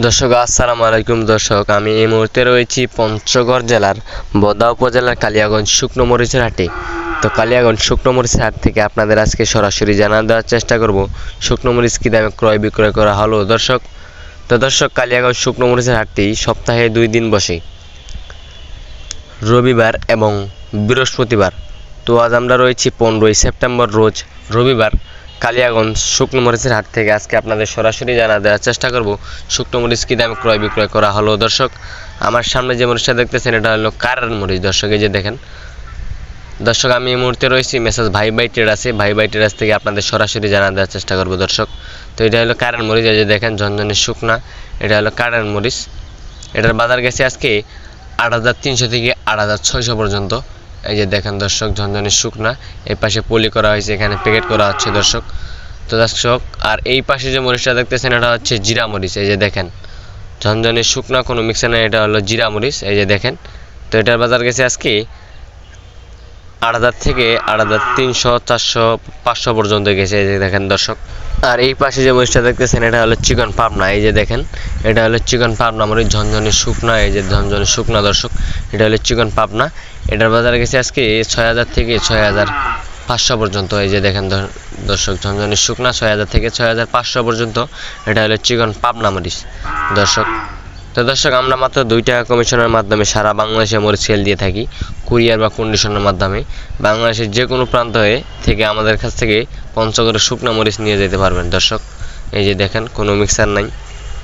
দর্শক আসসালামু আলাইকুম। দর্শক আমি এই মুহূর্তে রয়েছি পঞ্চগড় জেলার বোদা উপজেলার কালিয়াগঞ্জ শুকনো মরিচের হাটে। তো কালিয়াগঞ্জ শুকনো মরিচের হাট থেকে আপনাদের আজকে সরাসরি জানা দেওয়ার চেষ্টা করব শুকনো মরিচ কী দামে ক্রয় বিক্রয় করা হলো দর্শক। তো দর্শক কালিয়াগঞ্জ শুকনো মরিচের হাটটি সপ্তাহে 2 দিন বসে, রবিবার এবং বৃহস্পতিবার। তো আজ আমরা রয়েছি 15ই সেপ্টেম্বর রোজ রবিবার। কালিয়াগঞ্জ শুকনো মরিচের হাট থেকে আজকে আপনাদের সরাসরি জানা দেওয়ার চেষ্টা করব শুকনো মরিচ কী দামে ক্রয় বিক্রয় করা হলো দর্শক। আমার সামনে যে মরিচটা দেখতেছেন এটা হলো কারের মরিচ দর্শক। এই যে দেখেন দর্শক, আমি এই মুহূর্তে রয়েছি মেসাজ ভাই ট্রেডার্সে। ভাই ট্রেডার্স থেকে আপনাদের সরাসরি জানা দেওয়ার চেষ্টা করব দর্শক। তো এটা হলো কারের মরিচ, এই যে দেখেন ঝনঝনে শুকনা, এটা হলো কারের মরিচ। এটার বাজার গেছে আজকে 8,300 থেকে 8,600 পর্যন্ত। এই যে দেখেন দর্শক ঝনঝনে শুকনা, এই পাশে পলি করা হয়েছে, এখানে প্যাকেট করা হচ্ছে দর্শক। তো দর্শক আর এই পাশে যে মরিচটা দেখতেছেন এটা হচ্ছে জিরা মরিচ। এই যে দেখেন ঝনঝনে শুকনা, কোনো মিক্সার নেই, এটা হলো জিরা মরিচ। এই যে দেখেন, তো এটার বাজার গেছে আজকে 8,000 থেকে 8,300, 400, 500 পর্যন্ত গেছে। এই যে দেখেন দর্শক। আর এই পাশে যে মরিচটা দেখতেছেন এটা হলো চিকন পাবনা। এই যে দেখেন এটা হলো চিকন পাবনা মরিচ, ঝনঝনে শুকনা। এই যে ঝনঝনে শুকনা দর্শক, এটা হলো চিকন পাবনা। এটার বাজার গেছে আজকে 6,000 থেকে 6,500 পর্যন্ত। এই যে দেখেন দর্শক ঝনঝনে শুকনা 6,000 থেকে 6,500 পর্যন্ত। এটা হলো চিকন পাবনা মরিচ দর্শক। তো দর্শক আমরা মাত্র 2 টাকা কমিশনের মাধ্যমে সারা বাংলাদেশে মরিচ সেল দিয়ে থাকি, কুরিয়ার বা কন্ডিশনের মাধ্যমে। বাংলাদেশের যে কোনো প্রান্ত থেকে আমাদের কাছ থেকে পঞ্চগড়ের শুকনা মরিচ নিয়ে যেতে পারবেন দর্শক। এই যে দেখেন কোনো মিক্সার নাই,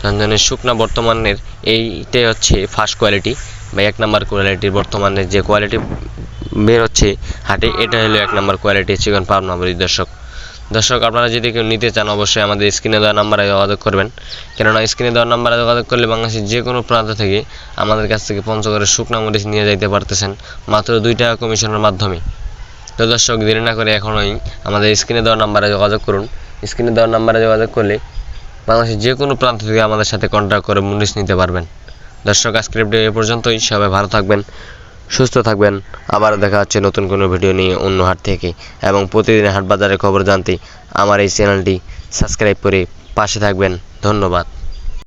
ঝনঝনের শুকনা। বর্তমানের এইটাই হচ্ছে ফার্স্ট কোয়ালিটি বা 1 নম্বর কোয়ালিটির। বর্তমানে যে কোয়ালিটি বের হচ্ছে হাটে এটা হলো 1 নম্বর কোয়ালিটি চিকন পাবনা মরিচ দর্শক। দর্শক আপনারা যদি কেউ নিতে চান অবশ্যই আমাদের স্ক্রিনে দেওয়া নাম্বারে যোগাযোগ করবেন, কেননা স্ক্রিনে দেওয়া নাম্বারে যোগাযোগ করলে বাংলাদেশের যে কোনো প্রান্ত থেকে আমাদের কাছ থেকে পঞ্চগড়ের শুকনা মরিচ নিয়ে যাইতে পারতেছেন মাত্র 2 টাকা কমিশনের মাধ্যমে। তো দর্শক দেরি না করে এখনই আমাদের স্ক্রিনে দেওয়া নাম্বারে যোগাযোগ করুন। স্ক্রিনে দেওয়া নাম্বারে যোগাযোগ করলে বাংলাদেশের যে কোনো প্রান্ত থেকে আমাদের সাথে কন্ট্যাক্ট করে মরিচ নিতে পারবেন দর্শক। আজকের ভিডিও এ পর্যন্তই। সবাই ভালো থাকবেন, সুস্থ থাকবেন। আবার দেখা হচ্ছে নতুন কোনো ভিডিও নিয়ে অন্য হাট থেকে। এবং প্রতিদিন হাট বাজারের খবর জানতে আমার এই চ্যানেলটি সাবস্ক্রাইব করে পাশে থাকবেন। ধন্যবাদ।